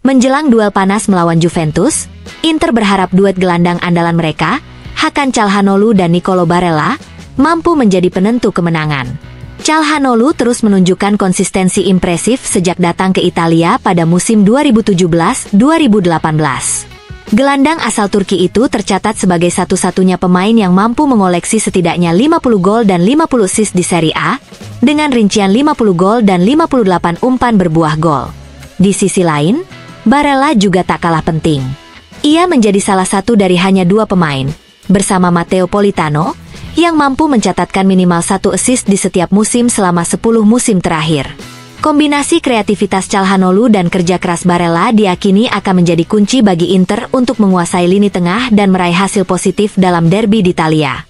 Menjelang duel panas melawan Juventus, Inter berharap duet gelandang andalan mereka, Hakan Calhanoglu dan Nicolo Barella, mampu menjadi penentu kemenangan. Calhanoglu terus menunjukkan konsistensi impresif sejak datang ke Italia pada musim 2017-2018. Gelandang asal Turki itu tercatat sebagai satu-satunya pemain yang mampu mengoleksi setidaknya 50 gol dan 50 assist di Serie A, dengan rincian 50 gol dan 58 umpan berbuah gol. Di sisi lain, Barella juga tak kalah penting. Ia menjadi salah satu dari hanya 2 pemain, bersama Matteo Politano, yang mampu mencatatkan minimal 1 assist di setiap musim selama 10 musim terakhir. Kombinasi kreativitas Calhanoglu dan kerja keras Barella diyakini akan menjadi kunci bagi Inter untuk menguasai lini tengah dan meraih hasil positif dalam derby di Italia.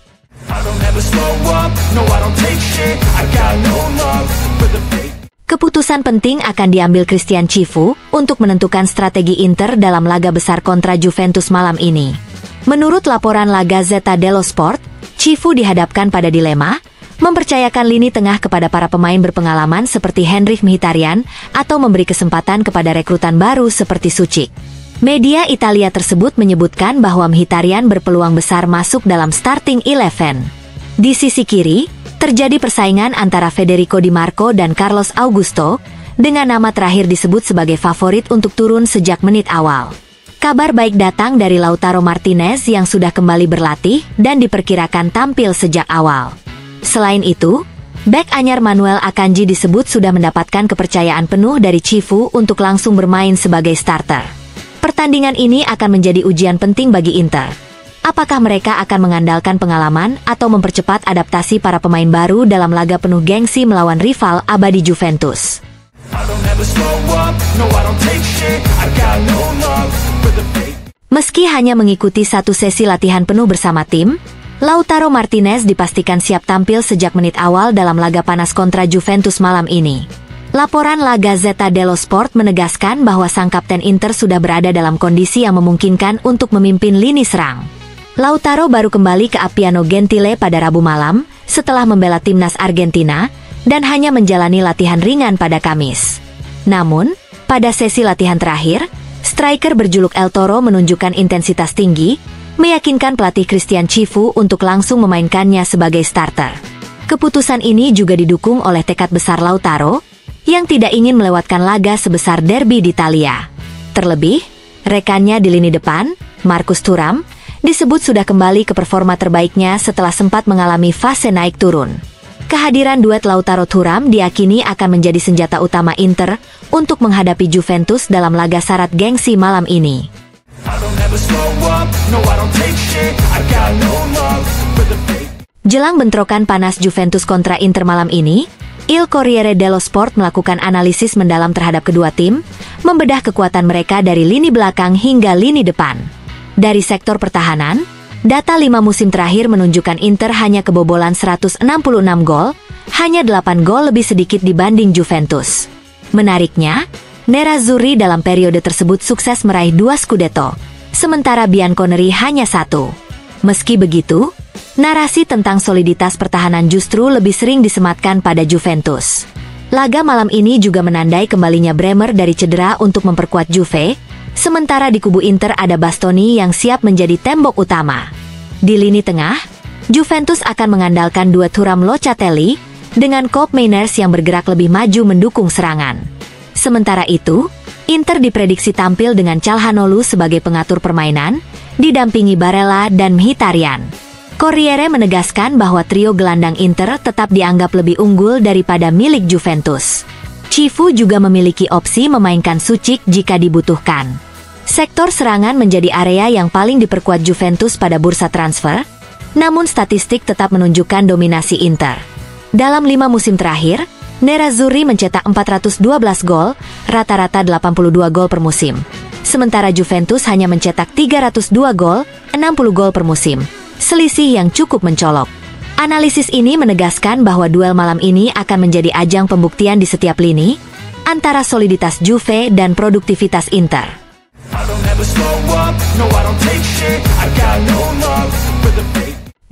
Keputusan penting akan diambil Christian Cifu untuk menentukan strategi Inter dalam laga besar kontra Juventus malam ini. Menurut laporan La Gazzetta dello Sport, Cifu dihadapkan pada dilema, mempercayakan lini tengah kepada para pemain berpengalaman seperti Henrikh Mkhitaryan atau memberi kesempatan kepada rekrutan baru seperti Suchik. Media Italia tersebut menyebutkan bahwa Mkhitaryan berpeluang besar masuk dalam starting 11. Di sisi kiri, terjadi persaingan antara Federico Di Marco dan Carlos Augusto, dengan nama terakhir disebut sebagai favorit untuk turun sejak menit awal. Kabar baik datang dari Lautaro Martinez yang sudah kembali berlatih dan diperkirakan tampil sejak awal. Selain itu, bek anyar Manuel Akanji disebut sudah mendapatkan kepercayaan penuh dari Cifu untuk langsung bermain sebagai starter. Pertandingan ini akan menjadi ujian penting bagi Inter. Apakah mereka akan mengandalkan pengalaman atau mempercepat adaptasi para pemain baru dalam laga penuh gengsi melawan rival abadi Juventus? Meski hanya mengikuti 1 sesi latihan penuh bersama tim, Lautaro Martinez dipastikan siap tampil sejak menit awal dalam laga panas kontra Juventus malam ini. Laporan La Gazzetta dello Sport menegaskan bahwa sang kapten Inter sudah berada dalam kondisi yang memungkinkan untuk memimpin lini serang. Lautaro baru kembali ke Appiano Gentile pada Rabu malam, setelah membela timnas Argentina, dan hanya menjalani latihan ringan pada Kamis. Namun, pada sesi latihan terakhir, striker berjuluk El Toro menunjukkan intensitas tinggi, meyakinkan pelatih Christian Cifu untuk langsung memainkannya sebagai starter. Keputusan ini juga didukung oleh tekad besar Lautaro, yang tidak ingin melewatkan laga sebesar derby di Italia. Terlebih, rekannya di lini depan, Marcus Thuram, disebut sudah kembali ke performa terbaiknya setelah sempat mengalami fase naik turun. Kehadiran duet Lautaro Thuram diyakini akan menjadi senjata utama Inter untuk menghadapi Juventus dalam laga syarat gengsi malam ini. Jelang bentrokan panas Juventus kontra Inter malam ini, Il Corriere dello Sport melakukan analisis mendalam terhadap kedua tim, membedah kekuatan mereka dari lini belakang hingga lini depan. Dari sektor pertahanan, data 5 musim terakhir menunjukkan Inter hanya kebobolan 166 gol, hanya 8 gol lebih sedikit dibanding Juventus. Menariknya, Nerazzurri dalam periode tersebut sukses meraih 2 Scudetto, sementara Bianconeri hanya 1. Meski begitu, narasi tentang soliditas pertahanan justru lebih sering disematkan pada Juventus. Laga malam ini juga menandai kembalinya Bremer dari cedera untuk memperkuat Juve, sementara di kubu Inter ada Bastoni yang siap menjadi tembok utama. Di lini tengah, Juventus akan mengandalkan duet Thuram Locatelli dengan Koop Meiners yang bergerak lebih maju mendukung serangan. Sementara itu, Inter diprediksi tampil dengan Calhanoglu sebagai pengatur permainan, didampingi Barella dan Mkhitaryan. Corriere menegaskan bahwa trio gelandang Inter tetap dianggap lebih unggul daripada milik Juventus. Cifu juga memiliki opsi memainkan Suchik jika dibutuhkan. Sektor serangan menjadi area yang paling diperkuat Juventus pada bursa transfer, namun statistik tetap menunjukkan dominasi Inter. Dalam 5 musim terakhir, Nerazzurri mencetak 412 gol, rata-rata 82 gol per musim. Sementara Juventus hanya mencetak 302 gol, 60 gol per musim. Selisih yang cukup mencolok. Analisis ini menegaskan bahwa duel malam ini akan menjadi ajang pembuktian di setiap lini, antara soliditas Juve dan produktivitas Inter.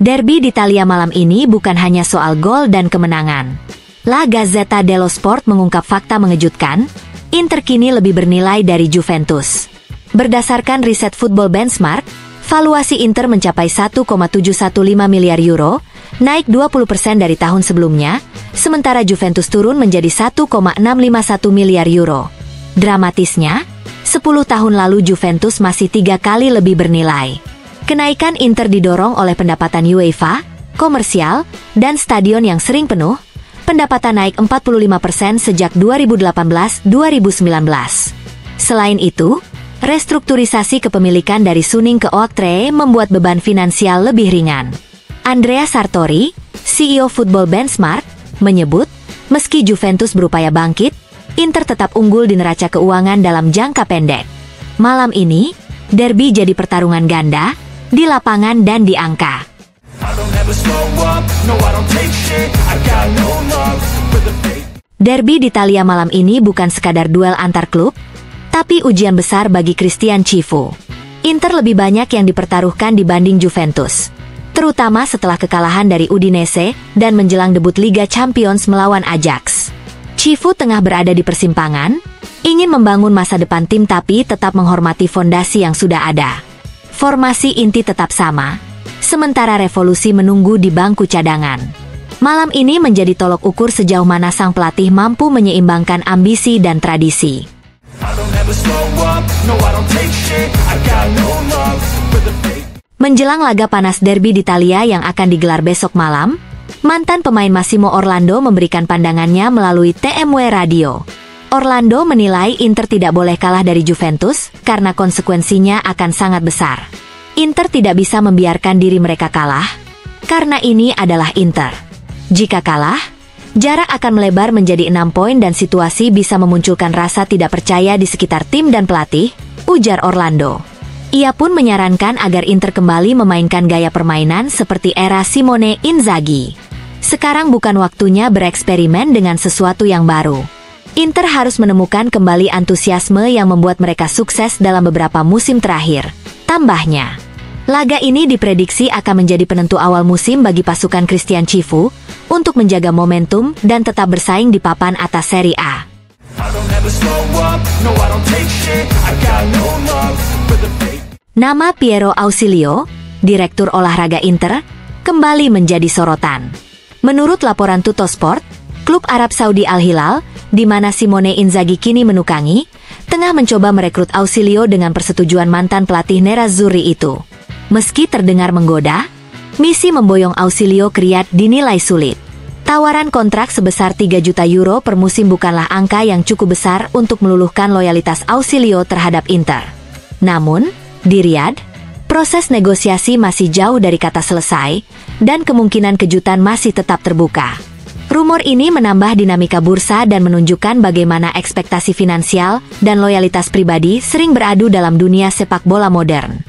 Derby di Italia malam ini bukan hanya soal gol dan kemenangan. La Gazzetta dello Sport mengungkap fakta mengejutkan, Inter kini lebih bernilai dari Juventus. Berdasarkan riset Football Benchmark, valuasi Inter mencapai 1,715 miliar euro, naik 20% dari tahun sebelumnya, sementara Juventus turun menjadi 1,651 miliar euro. Dramatisnya, 10 tahun lalu Juventus masih 3 kali lebih bernilai. Kenaikan Inter didorong oleh pendapatan UEFA, komersial, dan stadion yang sering penuh. Pendapatan naik 45% sejak 2018-2019. Selain itu, restrukturisasi kepemilikan dari Suning ke Oaktree membuat beban finansial lebih ringan. Andrea Sartori, CEO Football Benchmark, menyebut, meski Juventus berupaya bangkit, Inter tetap unggul di neraca keuangan dalam jangka pendek. Malam ini, derby jadi pertarungan ganda, di lapangan dan di angka. Derby di Italia malam ini bukan sekadar duel antar klub, tapi ujian besar bagi Christian Cifu. Inter lebih banyak yang dipertaruhkan dibanding Juventus, terutama setelah kekalahan dari Udinese dan menjelang debut Liga Champions melawan Ajax. Cifu tengah berada di persimpangan, ingin membangun masa depan tim tapi tetap menghormati fondasi yang sudah ada. Formasi inti tetap sama, sementara revolusi menunggu di bangku cadangan. Malam ini menjadi tolok ukur sejauh mana sang pelatih mampu menyeimbangkan ambisi dan tradisi. Menjelang laga panas derby di Italia yang akan digelar besok malam, mantan pemain Massimo Orlando memberikan pandangannya melalui TMW Radio. Orlando menilai Inter tidak boleh kalah dari Juventus karena konsekuensinya akan sangat besar. Inter tidak bisa membiarkan diri mereka kalah, karena ini adalah Inter. Jika kalah, jarak akan melebar menjadi 6 poin dan situasi bisa memunculkan rasa tidak percaya di sekitar tim dan pelatih, ujar Orlando. Ia pun menyarankan agar Inter kembali memainkan gaya permainan seperti era Simone Inzaghi. Sekarang bukan waktunya bereksperimen dengan sesuatu yang baru. Inter harus menemukan kembali antusiasme yang membuat mereka sukses dalam beberapa musim terakhir. Tambahnya, laga ini diprediksi akan menjadi penentu awal musim bagi pasukan Christian Cifu untuk menjaga momentum dan tetap bersaing di papan atas Serie A. Nama Piero Ausilio, direktur olahraga Inter, kembali menjadi sorotan. Menurut laporan Tuttosport, klub Arab Saudi Al Hilal, di mana Simone Inzaghi kini menukangi, tengah mencoba merekrut Ausilio dengan persetujuan mantan pelatih Nerazzurri itu. Meski terdengar menggoda, misi memboyong Ausilio ke Riyadh dinilai sulit. Tawaran kontrak sebesar 3 juta euro per musim bukanlah angka yang cukup besar untuk meluluhkan loyalitas Ausilio terhadap Inter. Namun, di Riyadh, proses negosiasi masih jauh dari kata selesai, dan kemungkinan kejutan masih tetap terbuka. Rumor ini menambah dinamika bursa dan menunjukkan bagaimana ekspektasi finansial dan loyalitas pribadi sering beradu dalam dunia sepak bola modern.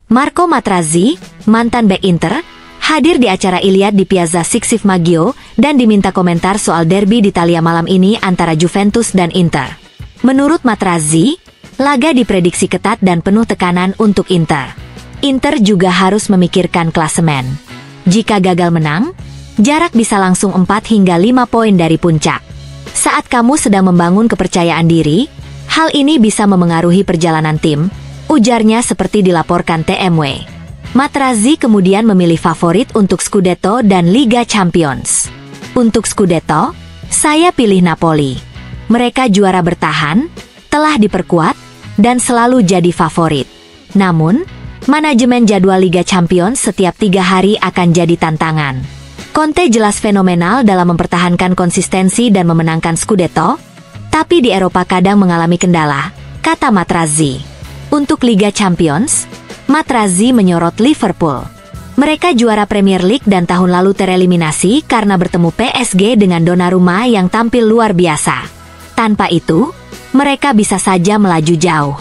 Marco Materazzi, mantan bek Inter, hadir di acara Iliad di Piazza Sixif Maggio dan diminta komentar soal derby di Italia malam ini antara Juventus dan Inter. Menurut Materazzi, laga diprediksi ketat dan penuh tekanan untuk Inter. Inter juga harus memikirkan klasemen. Jika gagal menang, jarak bisa langsung 4 hingga 5 poin dari puncak. Saat kamu sedang membangun kepercayaan diri, hal ini bisa memengaruhi perjalanan tim, ujarnya seperti dilaporkan TMW. Materazzi kemudian memilih favorit untuk Scudetto dan Liga Champions. Untuk Scudetto, saya pilih Napoli. Mereka juara bertahan, telah diperkuat, dan selalu jadi favorit. Namun, manajemen jadwal Liga Champions setiap 3 hari akan jadi tantangan. Conte jelas fenomenal dalam mempertahankan konsistensi dan memenangkan Scudetto, tapi di Eropa kadang mengalami kendala, kata Materazzi. Untuk Liga Champions, Materazzi menyorot Liverpool. Mereka juara Premier League dan tahun lalu tereliminasi karena bertemu PSG dengan Donnarumma yang tampil luar biasa. Tanpa itu, mereka bisa saja melaju jauh.